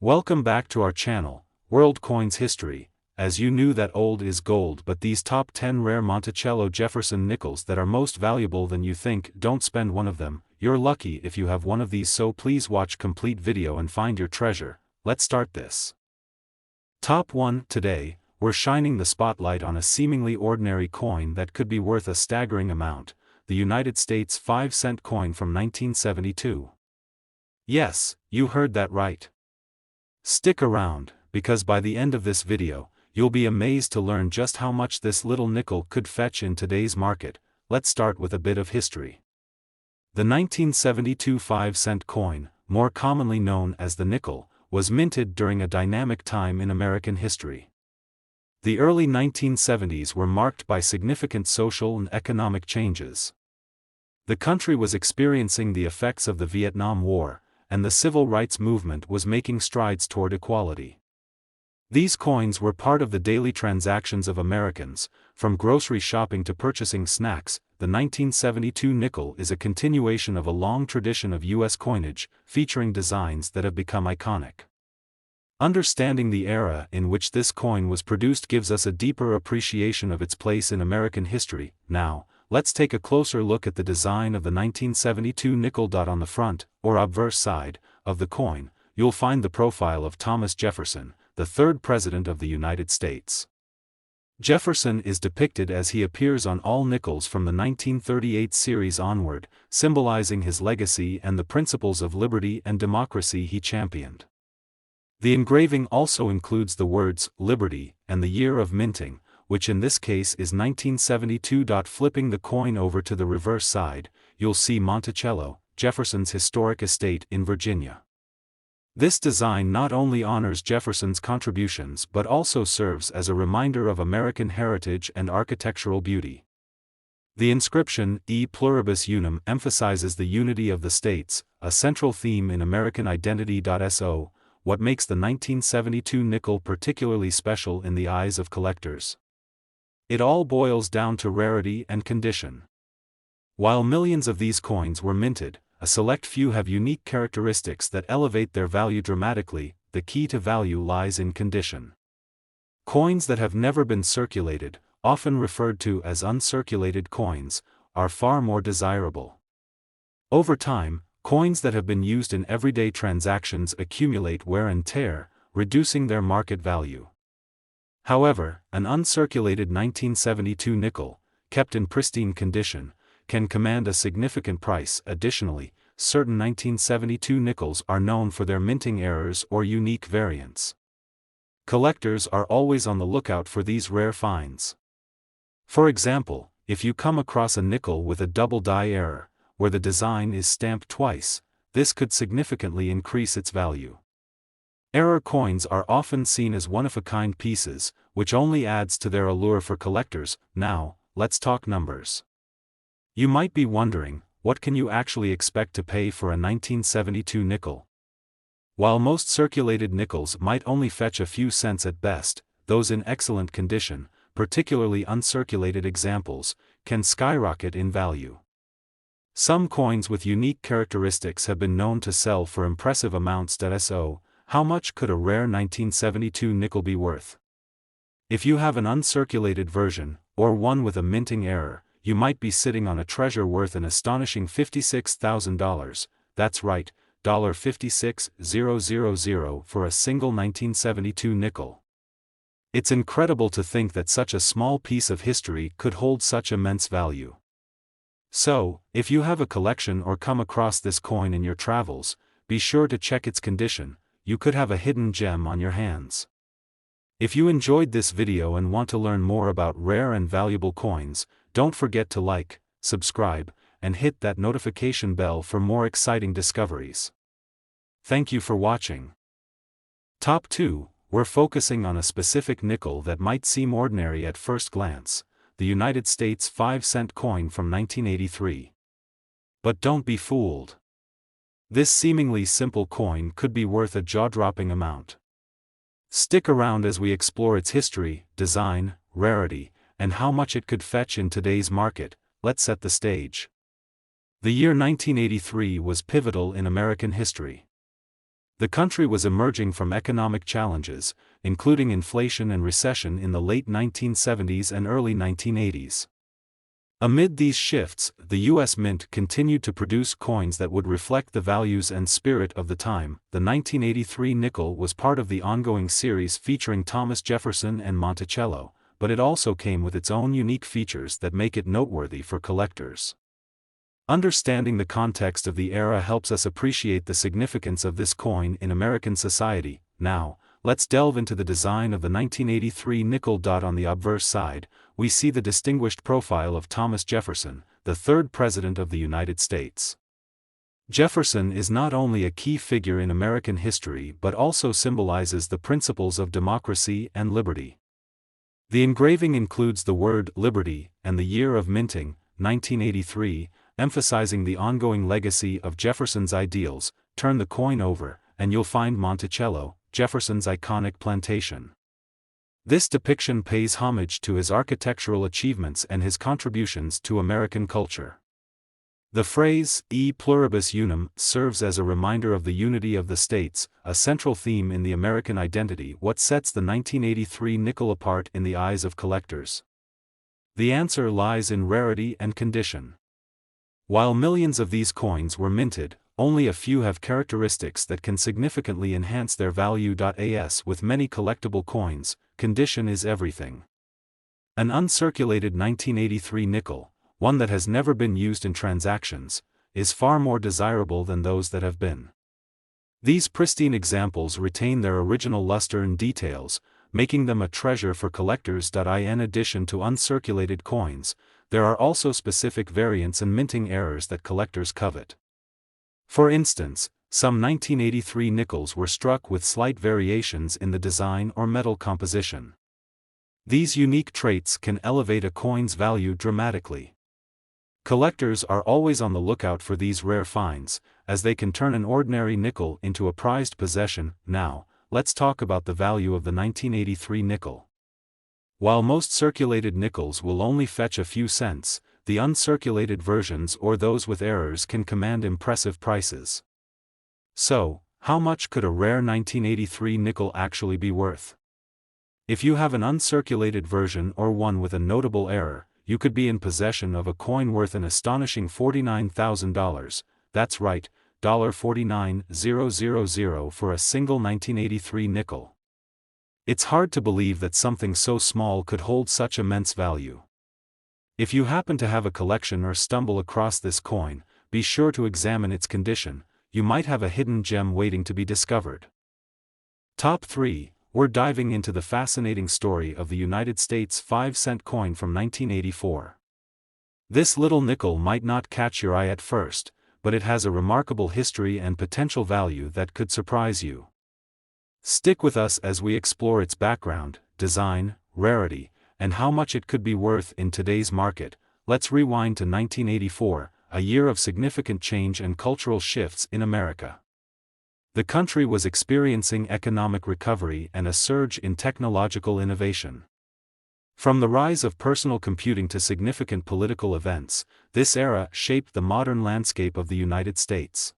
Welcome back to our channel, World Coins History. As you knew that old is gold, but these top 10 rare Monticello Jefferson nickels that are most valuable than you think, don't spend one of them. You're lucky if you have one of these, so please watch complete video and find your treasure. Let's start this. Top 1. Today, we're shining the spotlight on a seemingly ordinary coin that could be worth a staggering amount, the United States 5-cent coin from 1972. Yes, you heard that right. Stick around, because by the end of this video, you'll be amazed to learn just how much this little nickel could fetch in today's market. Let's start with a bit of history. The 1972 5-cent coin, more commonly known as the nickel, was minted during a dynamic time in American history. The early 1970s were marked by significant social and economic changes. The country was experiencing the effects of the Vietnam War, and the civil rights movement was making strides toward equality. These coins were part of the daily transactions of Americans, from grocery shopping to purchasing snacks. The 1972 nickel is a continuation of a long tradition of U.S. coinage, featuring designs that have become iconic. Understanding the era in which this coin was produced gives us a deeper appreciation of its place in American history. Now, let's take a closer look at the design of the 1972 nickel. On the front, or obverse side, of the coin, you'll find the profile of Thomas Jefferson, the third President of the United States. Jefferson is depicted as he appears on all nickels from the 1938 series onward, symbolizing his legacy and the principles of liberty and democracy he championed. The engraving also includes the words, "Liberty," and the year of minting, which in this case is 1972. Flipping the coin over to the reverse side, you'll see Monticello, Jefferson's historic estate in Virginia. This design not only honors Jefferson's contributions but also serves as a reminder of American heritage and architectural beauty. The inscription, E pluribus unum, emphasizes the unity of the states, a central theme in American identity. So, what makes the 1972 nickel particularly special in the eyes of collectors? It all boils down to rarity and condition. While millions of these coins were minted, a select few have unique characteristics that elevate their value dramatically. The key to value lies in condition. Coins that have never been circulated, often referred to as uncirculated coins, are far more desirable. Over time, coins that have been used in everyday transactions accumulate wear and tear, reducing their market value. However, an uncirculated 1972 nickel, kept in pristine condition, can command a significant price. Additionally, certain 1972 nickels are known for their minting errors or unique variants. Collectors are always on the lookout for these rare finds. For example, if you come across a nickel with a double die error, where the design is stamped twice, this could significantly increase its value. Error coins are often seen as one-of-a-kind pieces, which only adds to their allure for collectors. Now, let's talk numbers. You might be wondering, what can you actually expect to pay for a 1972 nickel? While most circulated nickels might only fetch a few cents at best, those in excellent condition, particularly uncirculated examples, can skyrocket in value. Some coins with unique characteristics have been known to sell for impressive amounts. So, how much could a rare 1972 nickel be worth? If you have an uncirculated version, or one with a minting error, you might be sitting on a treasure worth an astonishing $56,000, that's right, $56,000 for a single 1972 nickel. It's incredible to think that such a small piece of history could hold such immense value. So, if you have a collection or come across this coin in your travels, be sure to check its condition. You could have a hidden gem on your hands. If you enjoyed this video and want to learn more about rare and valuable coins, don't forget to like, subscribe, and hit that notification bell for more exciting discoveries. Thank you for watching. Top 2, we're focusing on a specific nickel that might seem ordinary at first glance, the United States 5-cent coin from 1983. But don't be fooled. This seemingly simple coin could be worth a jaw-dropping amount. Stick around as we explore its history, design, rarity, and how much it could fetch in today's market. Let's set the stage. The year 1983 was pivotal in American history. The country was emerging from economic challenges, including inflation and recession in the late 1970s and early 1980s. Amid these shifts, the U.S. Mint continued to produce coins that would reflect the values and spirit of the time. The 1983 nickel was part of the ongoing series featuring Thomas Jefferson and Monticello, but it also came with its own unique features that make it noteworthy for collectors. Understanding the context of the era helps us appreciate the significance of this coin in American society. Now, let's delve into the design of the 1983 nickel. On the obverse side, we see the distinguished profile of Thomas Jefferson, the third President of the United States. Jefferson is not only a key figure in American history but also symbolizes the principles of democracy and liberty. The engraving includes the word liberty and the year of minting, 1983, emphasizing the ongoing legacy of Jefferson's ideals. Turn the coin over, and you'll find Monticello, Jefferson's iconic plantation. This depiction pays homage to his architectural achievements and his contributions to American culture. The phrase, e pluribus unum, serves as a reminder of the unity of the states, a central theme in the American identity. What sets the 1983 nickel apart in the eyes of collectors? The answer lies in rarity and condition. While millions of these coins were minted, only a few have characteristics that can significantly enhance their value. As with many collectible coins, condition is everything. An uncirculated 1983 nickel, one that has never been used in transactions, is far more desirable than those that have been. These pristine examples retain their original luster and details, making them a treasure for collectors. In addition to uncirculated coins, there are also specific variants and minting errors that collectors covet. For instance, some 1983 nickels were struck with slight variations in the design or metal composition. These unique traits can elevate a coin's value dramatically. Collectors are always on the lookout for these rare finds, as they can turn an ordinary nickel into a prized possession. Now, let's talk about the value of the 1983 nickel. While most circulated nickels will only fetch a few cents, the uncirculated versions or those with errors can command impressive prices. So, how much could a rare 1983 nickel actually be worth? If you have an uncirculated version or one with a notable error, you could be in possession of a coin worth an astonishing $49,000, that's right, $49,000 for a single 1983 nickel. It's hard to believe that something so small could hold such immense value. If you happen to have a collection or stumble across this coin, be sure to examine its condition. You might have a hidden gem waiting to be discovered. Top 3. We're diving into the fascinating story of the United States 5-cent coin from 1984. This little nickel might not catch your eye at first, but it has a remarkable history and potential value that could surprise you. Stick with us as we explore its background, design, rarity, and how much it could be worth in today's market. Let's rewind to 1984, a year of significant change and cultural shifts in America. The country was experiencing economic recovery and a surge in technological innovation. From the rise of personal computing to significant political events, this era shaped the modern landscape of the United States.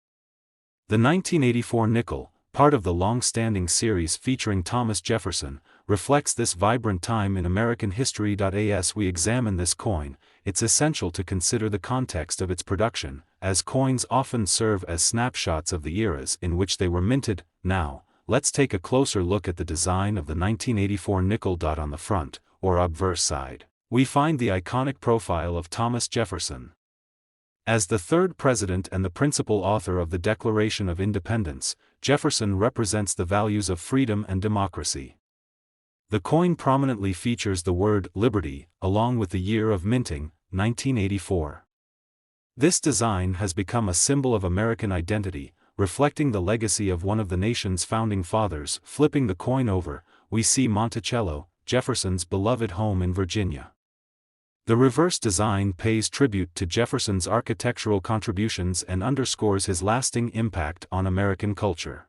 The 1984 nickel, part of the long-standing series featuring Thomas Jefferson, reflects this vibrant time in American history. As we examine this coin, it's essential to consider the context of its production, as coins often serve as snapshots of the eras in which they were minted. Now, let's take a closer look at the design of the 1984 nickel. On the front, or obverse side, we find the iconic profile of Thomas Jefferson. As the third president and the principal author of the Declaration of Independence, Jefferson represents the values of freedom and democracy. The coin prominently features the word liberty, along with the year of minting, 1984. This design has become a symbol of American identity, reflecting the legacy of one of the nation's founding fathers. Flipping the coin over, we see Monticello, Jefferson's beloved home in Virginia. The reverse design pays tribute to Jefferson's architectural contributions and underscores his lasting impact on American culture.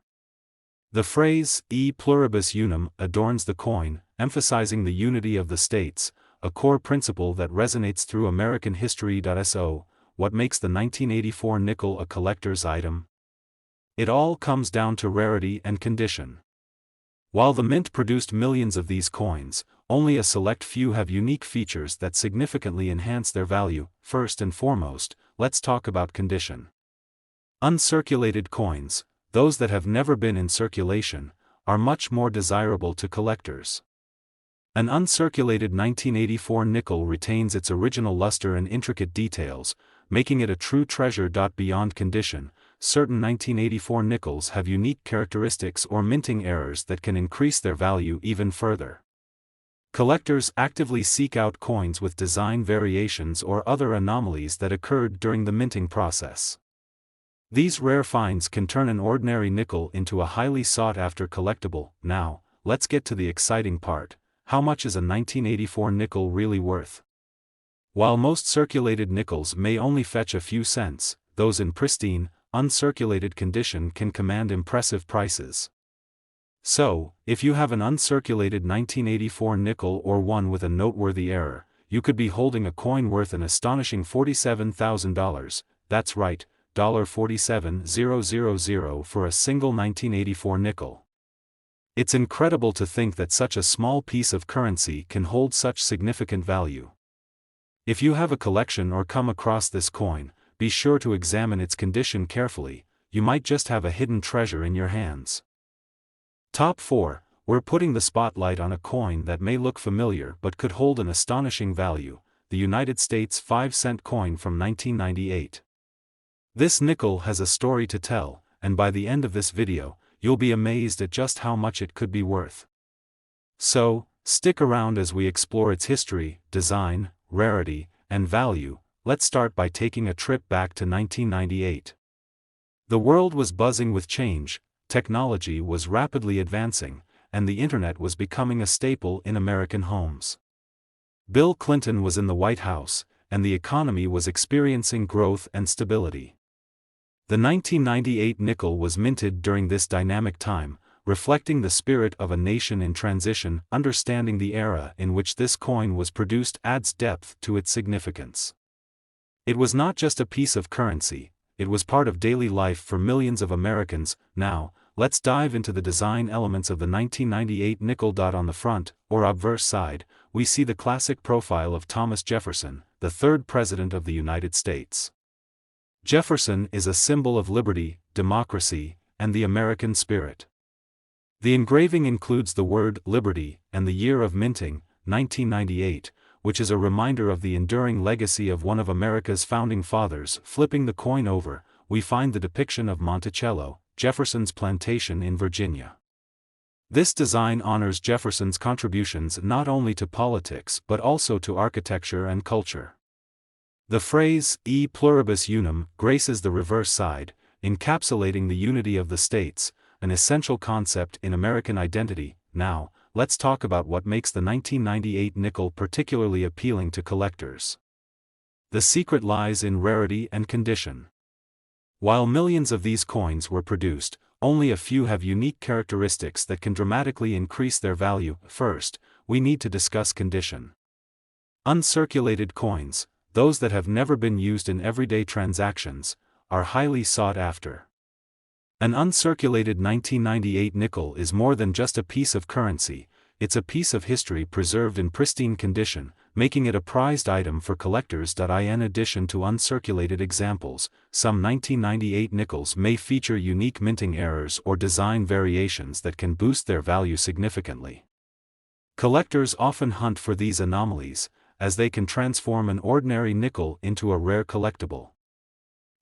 The phrase, e pluribus unum, adorns the coin, emphasizing the unity of the states, a core principle that resonates through American history. So, what makes the 1984 nickel a collector's item? It all comes down to rarity and condition. While the mint produced millions of these coins, only a select few have unique features that significantly enhance their value. First and foremost, let's talk about condition. Uncirculated coins, those that have never been in circulation, are much more desirable to collectors. An uncirculated 1984 nickel retains its original luster and intricate details, making it a true treasure. Beyond condition, certain 1984 nickels have unique characteristics or minting errors that can increase their value even further. Collectors actively seek out coins with design variations or other anomalies that occurred during the minting process. These rare finds can turn an ordinary nickel into a highly sought-after collectible. Now, let's get to the exciting part. How much is a 1984 nickel really worth? While most circulated nickels may only fetch a few cents, those in pristine, uncirculated condition can command impressive prices. So, if you have an uncirculated 1984 nickel or one with a noteworthy error, you could be holding a coin worth an astonishing $47,000, that's right, $47,000 for a single 1984 nickel. It's incredible to think that such a small piece of currency can hold such significant value. If you have a collection or come across this coin, be sure to examine its condition carefully. You might just have a hidden treasure in your hands. Top 4. We're putting the spotlight on a coin that may look familiar but could hold an astonishing value, the United States 5-cent coin from 1998. This nickel has a story to tell, and by the end of this video, you'll be amazed at just how much it could be worth. So, stick around as we explore its history, design, rarity, and value. Let's start by taking a trip back to 1998. The world was buzzing with change, technology was rapidly advancing, and the internet was becoming a staple in American homes. Bill Clinton was in the White House, and the economy was experiencing growth and stability. The 1998 nickel was minted during this dynamic time, reflecting the spirit of a nation in transition. Understanding the era in which this coin was produced adds depth to its significance. It was not just a piece of currency, it was part of daily life for millions of Americans. Now, let's dive into the design elements of the 1998 nickel. On the front, or obverse side, we see the classic profile of Thomas Jefferson, the third President of the United States. Jefferson is a symbol of liberty, democracy, and the American spirit. The engraving includes the word liberty and the year of minting, 1998, which is a reminder of the enduring legacy of one of America's founding fathers. Flipping the coin over, we find the depiction of Monticello, Jefferson's plantation in Virginia. This design honors Jefferson's contributions not only to politics but also to architecture and culture. The phrase, e pluribus unum, graces the reverse side, encapsulating the unity of the states, an essential concept in American identity. Now, let's talk about what makes the 1998 nickel particularly appealing to collectors. The secret lies in rarity and condition. While millions of these coins were produced, only a few have unique characteristics that can dramatically increase their value. First, we need to discuss condition. Uncirculated coins, those that have never been used in everyday transactions, are highly sought after. An uncirculated 1998 nickel is more than just a piece of currency, it's a piece of history preserved in pristine condition, making it a prized item for collectors. In addition to uncirculated examples, some 1998 nickels may feature unique minting errors or design variations that can boost their value significantly. Collectors often hunt for these anomalies, as they can transform an ordinary nickel into a rare collectible.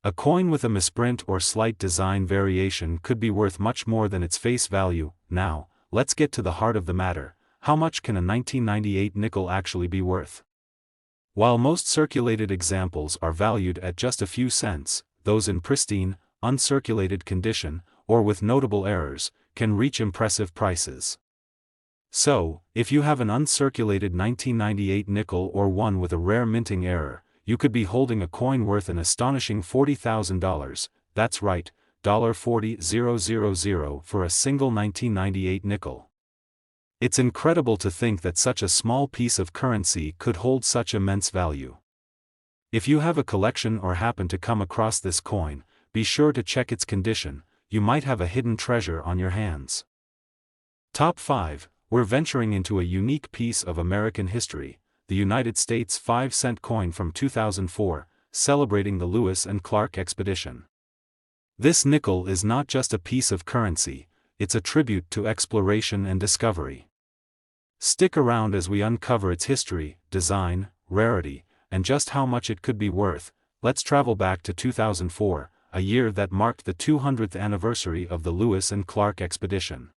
A coin with a misprint or slight design variation could be worth much more than its face value. Now, let's get to the heart of the matter. How much can a 1998 nickel actually be worth? While most circulated examples are valued at just a few cents, those in pristine, uncirculated condition, or with notable errors, can reach impressive prices. So, if you have an uncirculated 1998 nickel or one with a rare minting error, you could be holding a coin worth an astonishing $40,000, that's right, $40,000 for a single 1998 nickel. It's incredible to think that such a small piece of currency could hold such immense value. If you have a collection or happen to come across this coin, be sure to check its condition. you might have a hidden treasure on your hands. Top 5. We're venturing into a unique piece of American history, the United States 5-cent coin from 2004, celebrating the Lewis and Clark expedition. This nickel is not just a piece of currency, it's a tribute to exploration and discovery. Stick around as we uncover its history, design, rarity, and just how much it could be worth. Let's travel back to 2004, a year that marked the 200th anniversary of the Lewis and Clark expedition.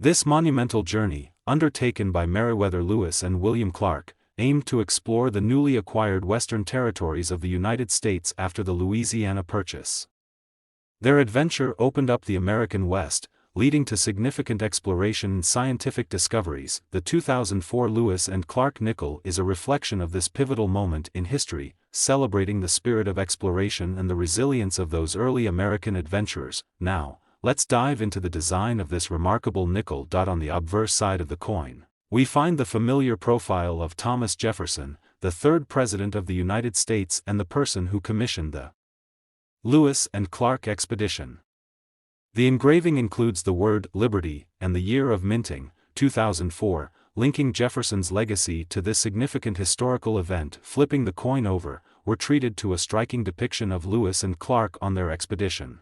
This monumental journey, undertaken by Meriwether Lewis and William Clark, aimed to explore the newly acquired western territories of the United States after the Louisiana Purchase. Their adventure opened up the American West, leading to significant exploration and scientific discoveries. The 2004 Lewis and Clark nickel is a reflection of this pivotal moment in history, celebrating the spirit of exploration and the resilience of those early American adventurers. Now, let's dive into the design of this remarkable nickel. On the obverse side of the coin, we find the familiar profile of Thomas Jefferson, the third President of the United States and the person who commissioned the Lewis and Clark expedition. The engraving includes the word Liberty and the year of minting, 2004, linking Jefferson's legacy to this significant historical event. Flipping the coin over, we're treated to a striking depiction of Lewis and Clark on their expedition.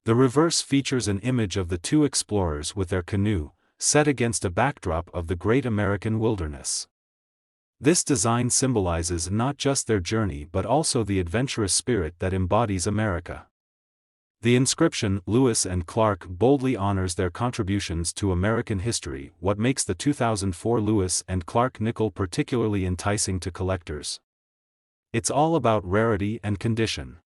The reverse features an image of the two explorers with their canoe, set against a backdrop of the great American wilderness. This design symbolizes not just their journey but also the adventurous spirit that embodies America. The inscription, Lewis and Clark, boldly honors their contributions to American history. What makes the 2004 Lewis and Clark nickel particularly enticing to collectors? It's all about rarity and condition.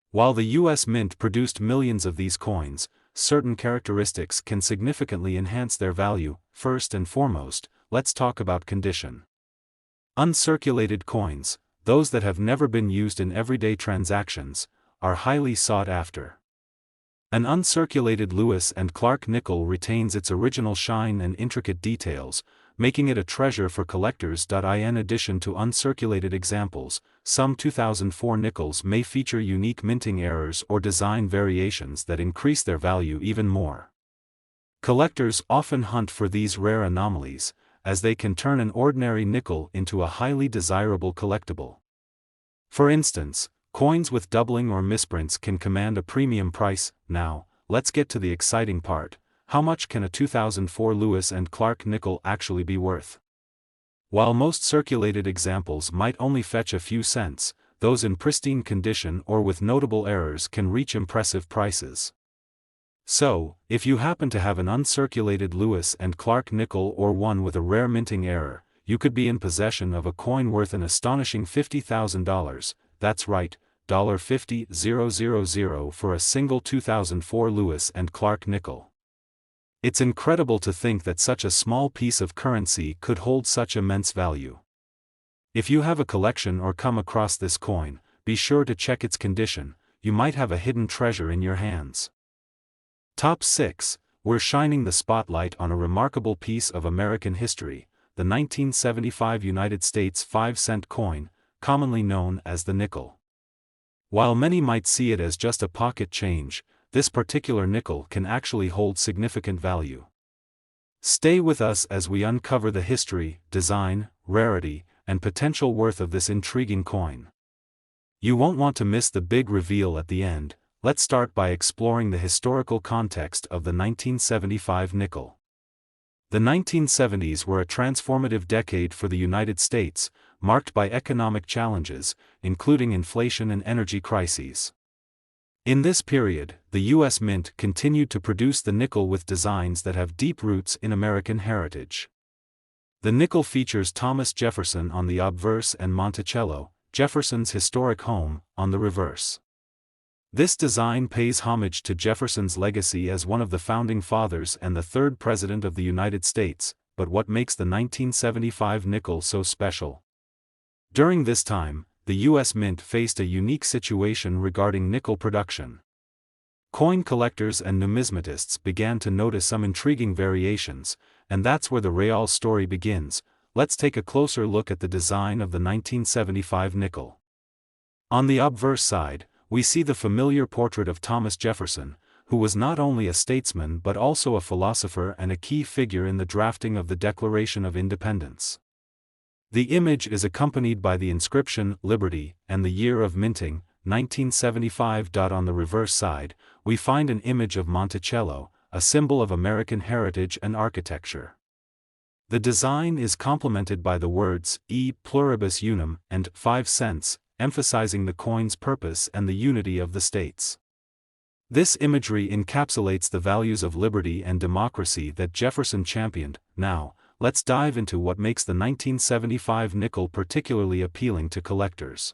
While the U.S. Mint produced millions of these coins, certain characteristics can significantly enhance their value. First and foremost, let's talk about condition. Uncirculated coins, those that have never been used in everyday transactions, are highly sought after. An uncirculated Lewis and Clark nickel retains its original shine and intricate details, making it a treasure for collectors. In addition to uncirculated examples, some 2004 nickels may feature unique minting errors or design variations that increase their value even more. Collectors often hunt for these rare anomalies, as they can turn an ordinary nickel into a highly desirable collectible. For instance, coins with doubling or misprints can command a premium price. Now, let's get to the exciting part. How much can a 2004 Lewis and Clark nickel actually be worth? While most circulated examples might only fetch a few cents, those in pristine condition or with notable errors can reach impressive prices. So, if you happen to have an uncirculated Lewis and Clark nickel or one with a rare minting error, you could be in possession of a coin worth an astonishing $50,000. That's right, $50,000 for a single 2004 Lewis and Clark nickel. It's incredible to think that such a small piece of currency could hold such immense value. If you have a collection or come across this coin, be sure to check its condition. You might have a hidden treasure in your hands. Top 6. We're shining the spotlight on a remarkable piece of American history, the 1975 United States 5-cent coin, commonly known as the nickel. While many might see it as just a pocket change, this particular nickel can actually hold significant value. Stay with us as we uncover the history, design, rarity, and potential worth of this intriguing coin. You won't want to miss the big reveal at the end. Let's start by exploring the historical context of the 1975 nickel. The 1970s were a transformative decade for the United States, marked by economic challenges, including inflation and energy crises. In this period, the U.S. Mint continued to produce the nickel with designs that have deep roots in American heritage. The nickel features Thomas Jefferson on the obverse and Monticello, Jefferson's historic home, on the reverse. This design pays homage to Jefferson's legacy as one of the founding fathers and the third President of the United States. But what makes the 1975 nickel so special? During this time, the U.S. Mint faced a unique situation regarding nickel production. Coin collectors and numismatists began to notice some intriguing variations, and that's where the real story begins. Let's take a closer look at the design of the 1975 nickel. On the obverse side, we see the familiar portrait of Thomas Jefferson, who was not only a statesman but also a philosopher and a key figure in the drafting of the Declaration of Independence. The image is accompanied by the inscription, Liberty, and the year of minting, 1975. On the reverse side, we find an image of Monticello, a symbol of American heritage and architecture. The design is complemented by the words, e pluribus unum, and 5 cents, emphasizing the coin's purpose and the unity of the states. This imagery encapsulates the values of liberty and democracy that Jefferson championed. Now, let's dive into what makes the 1975 nickel particularly appealing to collectors.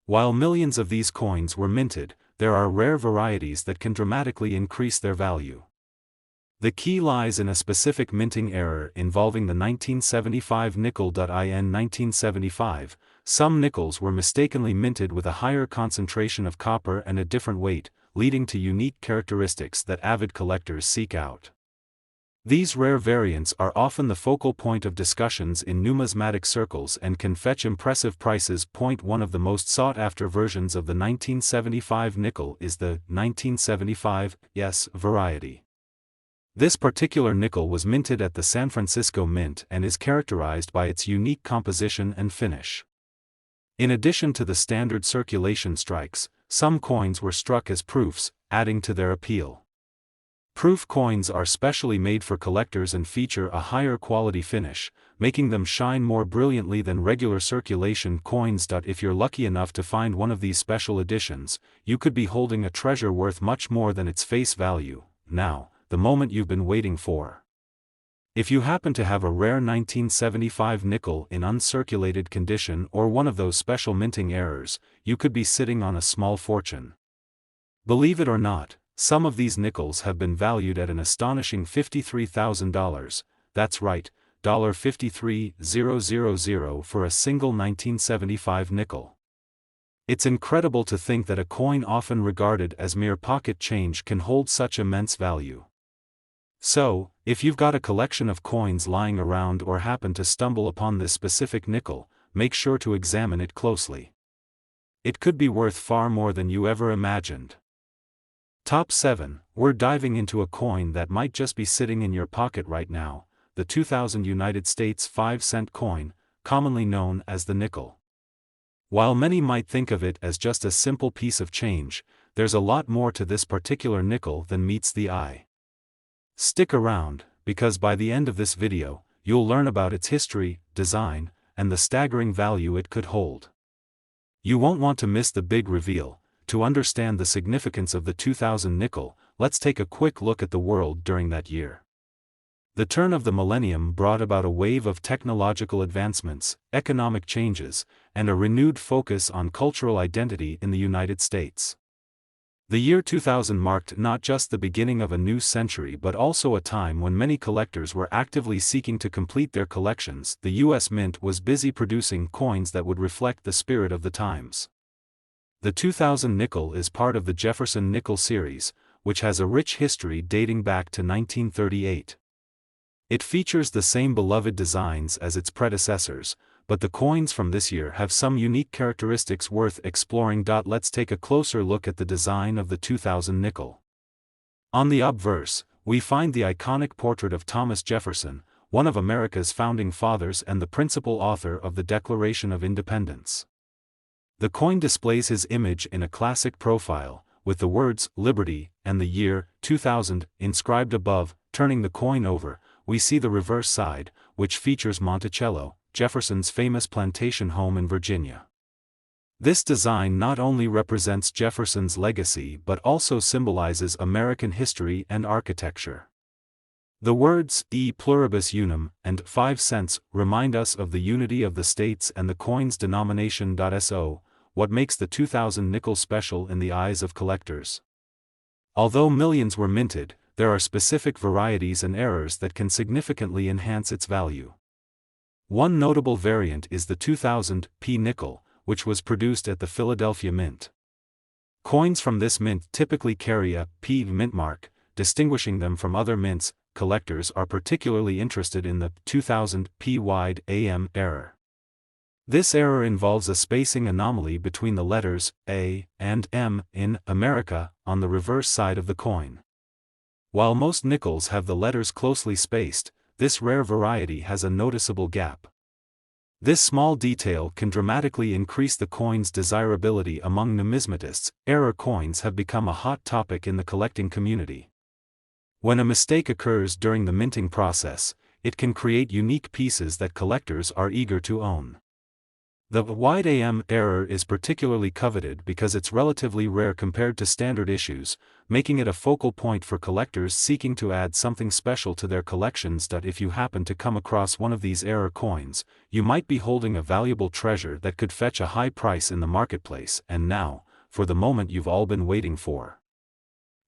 While millions of these coins were minted, there are rare varieties that can dramatically increase their value. The key lies in a specific minting error involving the 1975 nickel. In 1975, some nickels were mistakenly minted with a higher concentration of copper and a different weight, leading to unique characteristics that avid collectors seek out. These rare variants are often the focal point of discussions in numismatic circles and can fetch impressive prices. One of the most sought-after versions of the 1975 nickel is the 1975s variety. This particular nickel was minted at the San Francisco Mint and is characterized by its unique composition and finish. In addition to the standard circulation strikes, some coins were struck as proofs, adding to their appeal. Proof coins are specially made for collectors and feature a higher quality finish, making them shine more brilliantly than regular circulation coins. If you're lucky enough to find one of these special editions, you could be holding a treasure worth much more than its face value. Now, the moment you've been waiting for. If you happen to have a rare 1975 nickel in uncirculated condition or one of those special minting errors, you could be sitting on a small fortune. Believe it or not, some of these nickels have been valued at an astonishing $53,000, that's right, $53,000 for a single 1975 nickel. It's incredible to think that a coin often regarded as mere pocket change can hold such immense value. So, if you've got a collection of coins lying around or happen to stumble upon this specific nickel, make sure to examine it closely. It could be worth far more than you ever imagined. Top 7, we're diving into a coin that might just be sitting in your pocket right now, the 2000 United States 5-cent coin, commonly known as the nickel. While many might think of it as just a simple piece of change, there's a lot more to this particular nickel than meets the eye. Stick around, because by the end of this video, you'll learn about its history, design, and the staggering value it could hold. You won't want to miss the big reveal. To understand the significance of the 2000 nickel, let's take a quick look at the world during that year. The turn of the millennium brought about a wave of technological advancements, economic changes, and a renewed focus on cultural identity in the United States. The year 2000 marked not just the beginning of a new century but also a time when many collectors were actively seeking to complete their collections. The U.S. Mint was busy producing coins that would reflect the spirit of the times. The 2000 nickel is part of the Jefferson nickel series, which has a rich history dating back to 1938. It features the same beloved designs as its predecessors, but the coins from this year have some unique characteristics worth exploring. Let's take a closer look at the design of the 2000 nickel. On the obverse, we find the iconic portrait of Thomas Jefferson, one of America's founding fathers and the principal author of the Declaration of Independence. The coin displays his image in a classic profile, with the words Liberty and the year 2000 inscribed above. Turning the coin over, we see the reverse side, which features Monticello, Jefferson's famous plantation home in Virginia. This design not only represents Jefferson's legacy but also symbolizes American history and architecture. The words e pluribus unum and 5 cents remind us of the unity of the states and the coin's denomination. So, what makes the 2000 nickel special in the eyes of collectors? Although millions were minted, there are specific varieties and errors that can significantly enhance its value. One notable variant is the 2000 P nickel, which was produced at the Philadelphia Mint. Coins from this mint typically carry a P mint mark, distinguishing them from other mints. Collectors are particularly interested in the 2000 P wide AM error. This error involves a spacing anomaly between the letters A and M in America on the reverse side of the coin. While most nickels have the letters closely spaced, this rare variety has a noticeable gap. This small detail can dramatically increase the coin's desirability among numismatists. Error coins have become a hot topic in the collecting community. When a mistake occurs during the minting process, it can create unique pieces that collectors are eager to own. The wide AM error is particularly coveted because it's relatively rare compared to standard issues, making it a focal point for collectors seeking to add something special to their collections. If you happen to come across one of these error coins, you might be holding a valuable treasure that could fetch a high price in the marketplace. And now, for the moment you've all been waiting for.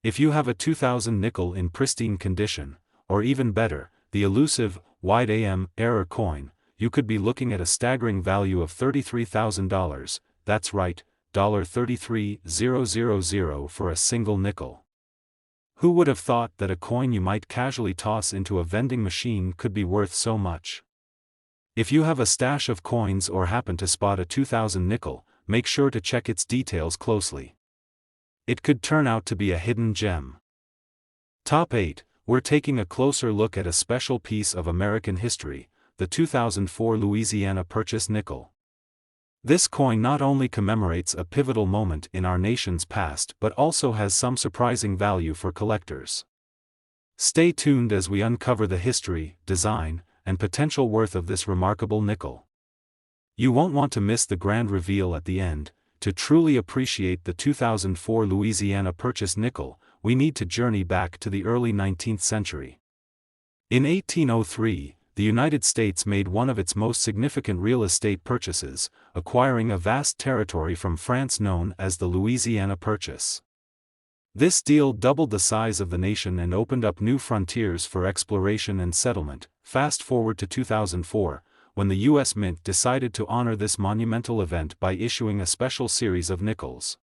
If you have a 2000 nickel in pristine condition, or even better, the elusive wide AM error coin, you could be looking at a staggering value of $33,000, that's right, $33,000 for a single nickel. Who would have thought that a coin you might casually toss into a vending machine could be worth so much? If you have a stash of coins or happen to spot a 2000 nickel, make sure to check its details closely. It could turn out to be a hidden gem. Top 8, we're taking a closer look at a special piece of American history, the 2004 Louisiana Purchase nickel. This coin not only commemorates a pivotal moment in our nation's past but also has some surprising value for collectors. Stay tuned as we uncover the history, design, and potential worth of this remarkable nickel. You won't want to miss the grand reveal at the end. To truly appreciate the 2004 Louisiana Purchase nickel, we need to journey back to the early 19th century. In 1803, the United States made one of its most significant real estate purchases, acquiring a vast territory from France known as the Louisiana Purchase. This deal doubled the size of the nation and opened up new frontiers for exploration and settlement. Fast forward to 2004, when the U.S. Mint decided to honor this monumental event by issuing a special series of nickels.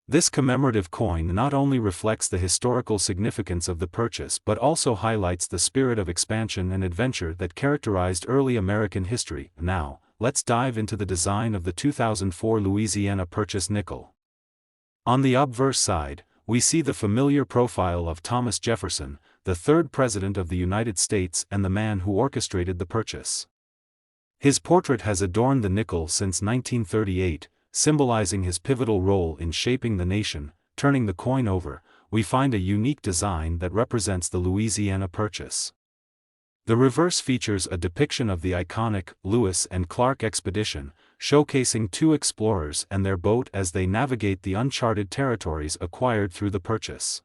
This commemorative coin not only reflects the historical significance of the purchase but also highlights the spirit of expansion and adventure that characterized early American history. Now, let's dive into the design of the 2004 Louisiana Purchase nickel. On the obverse side, we see the familiar profile of Thomas Jefferson, the third President of the United States and the man who orchestrated the purchase. His portrait has adorned the nickel since 1938, symbolizing his pivotal role in shaping the nation. Turning the coin over, we find a unique design that represents the Louisiana Purchase. The reverse features a depiction of the iconic Lewis and Clark expedition, showcasing two explorers and their boat as they navigate the uncharted territories acquired through the purchase.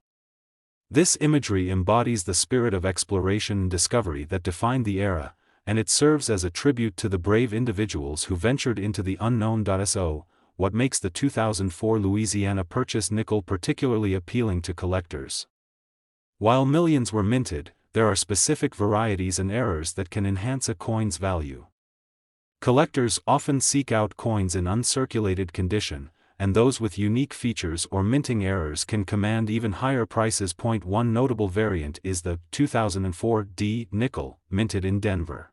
This imagery embodies the spirit of exploration and discovery that defined the era, and it serves as a tribute to the brave individuals who ventured into the unknown. So, what makes the 2004 Louisiana Purchase nickel particularly appealing to collectors? While millions were minted, there are specific varieties and errors that can enhance a coin's value. Collectors often seek out coins in uncirculated condition, and those with unique features or minting errors can command even higher prices. One notable variant is the 2004 D nickel, minted in Denver.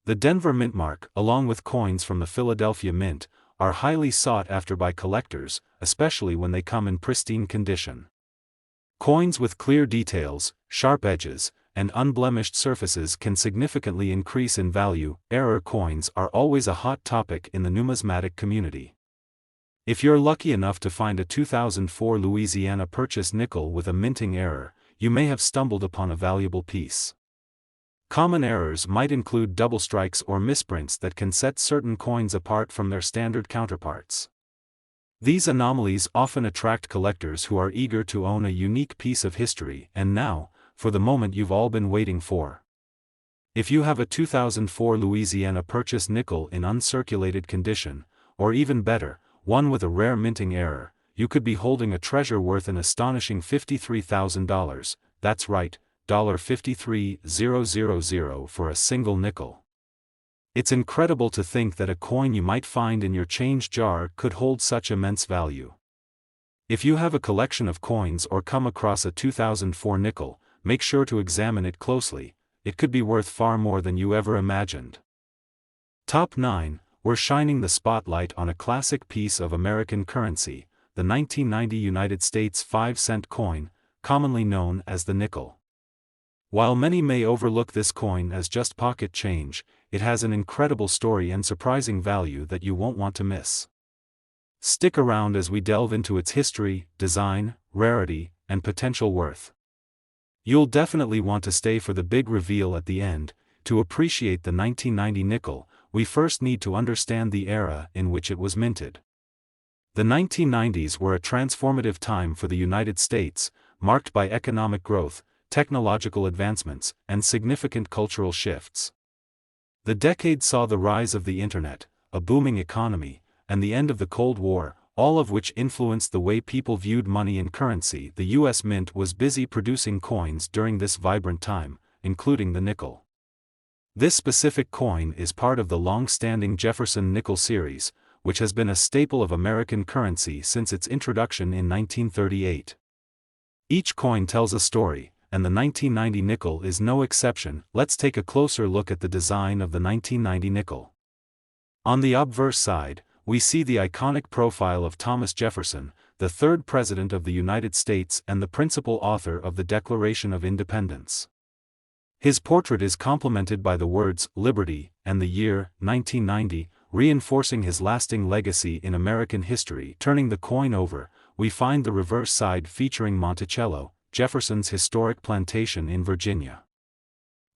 The Denver mint mark, along with coins from the Philadelphia Mint, are highly sought after by collectors, especially when they come in pristine condition. Coins with clear details, sharp edges, and unblemished surfaces can significantly increase in value. Error coins are always a hot topic in the numismatic community. If you're lucky enough to find a 2004 Louisiana Purchase nickel with a minting error, you may have stumbled upon a valuable piece. Common errors might include double strikes or misprints that can set certain coins apart from their standard counterparts. These anomalies often attract collectors who are eager to own a unique piece of history. And now, for the moment you've all been waiting for. If you have a 2004 Louisiana Purchase nickel in uncirculated condition, or even better, one with a rare minting error, you could be holding a treasure worth an astonishing $53,000, that's right, $53,000 for a single nickel. It's incredible to think that a coin you might find in your change jar could hold such immense value. If you have a collection of coins or come across a 2004 nickel, make sure to examine it closely. It could be worth far more than you ever imagined. Top 9, we're shining the spotlight on a classic piece of American currency, the 1990 United States 5-cent coin, commonly known as the nickel. While many may overlook this coin as just pocket change, it has an incredible story and surprising value that you won't want to miss. Stick around as we delve into its history, design, rarity, and potential worth. You'll definitely want to stay for the big reveal at the end. To appreciate the 1990 nickel, we first need to understand the era in which it was minted. The 1990s were a transformative time for the United States, marked by economic growth, technological advancements, and significant cultural shifts. The decade saw the rise of the Internet, a booming economy, and the end of the Cold War, all of which influenced the way people viewed money and currency. The U.S. Mint was busy producing coins during this vibrant time, including the nickel. This specific coin is part of the long-standing Jefferson nickel series, which has been a staple of American currency since its introduction in 1938. Each coin tells a story, and the 1990 nickel is no exception. Let's take a closer look at the design of the 1990 nickel. On the obverse side, we see the iconic profile of Thomas Jefferson, the third President of the United States and the principal author of the Declaration of Independence. His portrait is complemented by the words "Liberty" and the year 1990, reinforcing his lasting legacy in American history. Turning the coin over, we find the reverse side featuring Monticello, Jefferson's historic plantation in Virginia.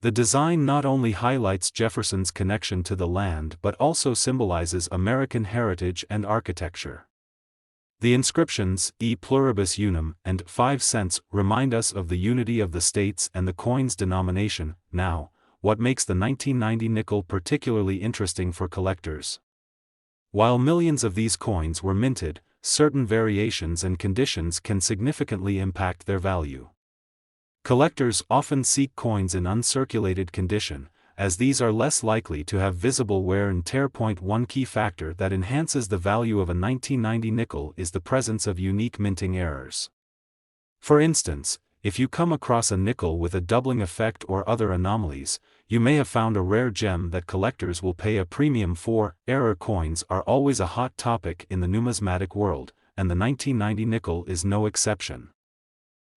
The design not only highlights Jefferson's connection to the land but also symbolizes American heritage and architecture. The inscriptions, E pluribus unum, and 5 cents, remind us of the unity of the states and the coin's denomination. Now, what makes the 1990 nickel particularly interesting for collectors? While millions of these coins were minted, certain variations and conditions can significantly impact their value. Collectors often seek coins in uncirculated condition, as these are less likely to have visible wear and tear. One key factor that enhances the value of a 1990 nickel is the presence of unique minting errors. For instance, if you come across a nickel with a doubling effect or other anomalies, you may have found a rare gem that collectors will pay a premium for. Error coins are always a hot topic in the numismatic world, and the 1990 nickel is no exception.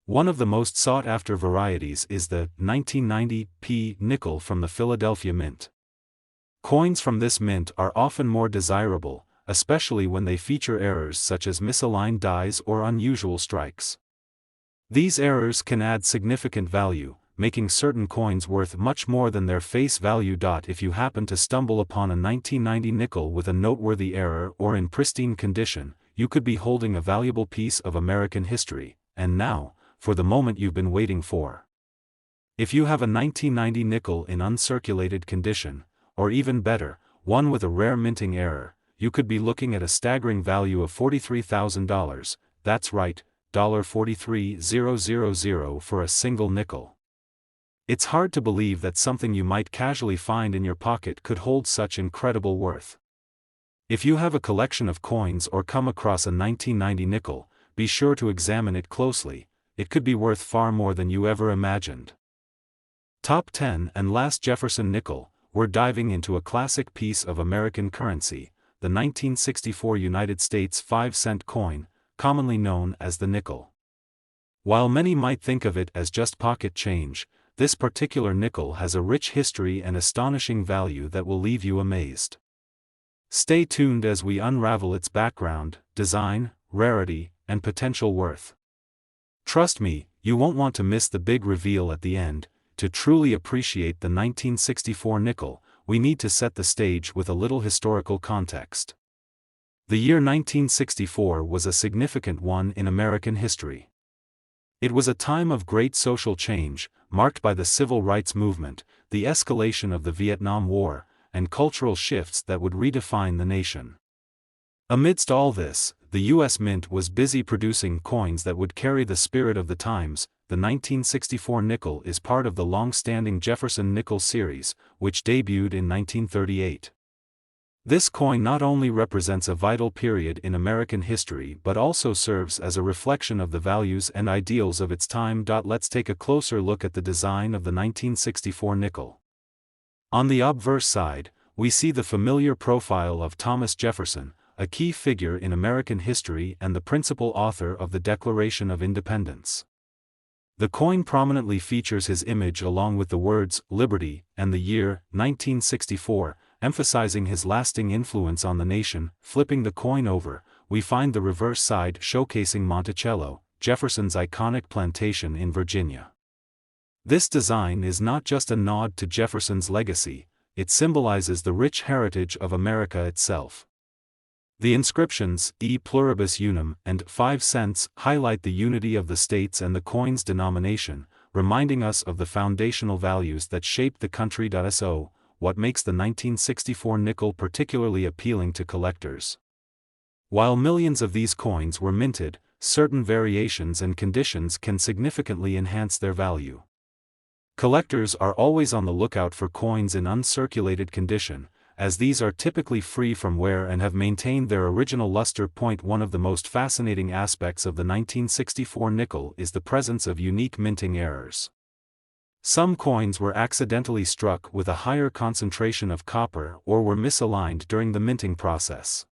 One of the most sought-after varieties is the 1990 P nickel from the Philadelphia Mint. Coins from this mint are often more desirable, especially when they feature errors such as misaligned dies or unusual strikes. These errors can add significant value, making certain coins worth much more than their face value. If you happen to stumble upon a 1990 nickel with a noteworthy error or in pristine condition, you could be holding a valuable piece of American history. And now, for the moment you've been waiting for. If you have a 1990 nickel in uncirculated condition, or even better, one with a rare minting error, you could be looking at a staggering value of $43,000, that's right, $43,000 for a single nickel. It's hard to believe that something you might casually find in your pocket could hold such incredible worth. If you have a collection of coins or come across a 1990 nickel, be sure to examine it closely. It could be worth far more than you ever imagined. Top 10 and last Jefferson nickel, we're diving into a classic piece of American currency, the 1964 United States 5-cent coin, commonly known as the nickel. While many might think of it as just pocket change, this particular nickel has a rich history and astonishing value that will leave you amazed. Stay tuned as we unravel its background, design, rarity, and potential worth. Trust me, you won't want to miss the big reveal at the end. To truly appreciate the 1964 nickel, we need to set the stage with a little historical context. The year 1964 was a significant one in American history. It was a time of great social change, marked by the Civil Rights Movement, the escalation of the Vietnam War, and cultural shifts that would redefine the nation. Amidst all this, the U.S. Mint was busy producing coins that would carry the spirit of the times. The 1964 nickel is part of the long-standing Jefferson nickel series, which debuted in 1938. This coin not only represents a vital period in American history but also serves as a reflection of the values and ideals of its time. Let's take a closer look at the design of the 1964 nickel. On the obverse side, we see the familiar profile of Thomas Jefferson, a key figure in American history and the principal author of the Declaration of Independence. The coin prominently features his image along with the words "Liberty" and the year 1964, emphasizing his lasting influence on the nation. Flipping the coin over, we find the reverse side showcasing Monticello, Jefferson's iconic plantation in Virginia. This design is not just a nod to Jefferson's legacy, it symbolizes the rich heritage of America itself. The inscriptions, E pluribus unum, and 5 cents, highlight the unity of the states and the coin's denomination, reminding us of the foundational values that shaped the country. So, what makes the 1964 nickel particularly appealing to collectors? While millions of these coins were minted, certain variations and conditions can significantly enhance their value. Collectors are always on the lookout for coins in uncirculated condition, as these are typically free from wear and have maintained their original luster. One of the most fascinating aspects of the 1964 nickel is the presence of unique minting errors. Some coins were accidentally struck with a higher concentration of copper or were misaligned during the minting process.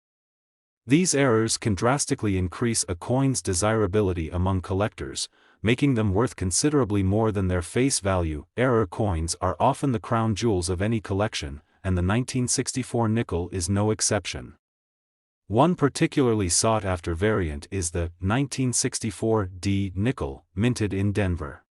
These errors can drastically increase a coin's desirability among collectors, making them worth considerably more than their face value. Error coins are often the crown jewels of any collection, and the 1964 nickel is no exception. One particularly sought-after variant is the 1964 D nickel, minted in Denver.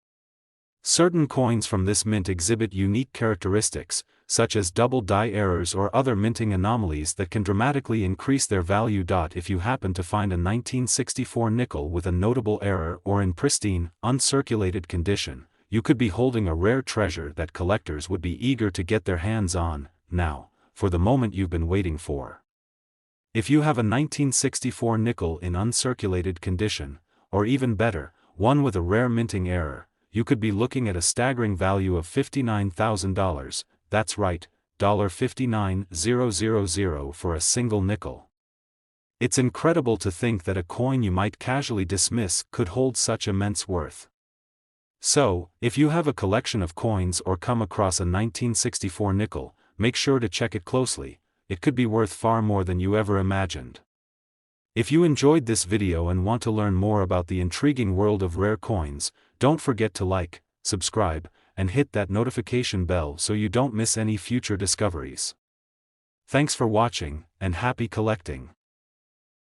Certain coins from this mint exhibit unique characteristics, such as double die errors or other minting anomalies that can dramatically increase their value. If you happen to find a 1964 nickel with a notable error or in pristine, uncirculated condition, you could be holding a rare treasure that collectors would be eager to get their hands on. Now, for the moment you've been waiting for. If you have a 1964 nickel in uncirculated condition, or even better, one with a rare minting error, you could be looking at a staggering value of $59,000, that's right, $59,000 for a single nickel. It's incredible to think that a coin you might casually dismiss could hold such immense worth. So, if you have a collection of coins or come across a 1964 nickel, make sure to check it closely, it could be worth far more than you ever imagined. If you enjoyed this video and want to learn more about the intriguing world of rare coins, don't forget to like, subscribe, and hit that notification bell so you don't miss any future discoveries. Thanks for watching, and happy collecting!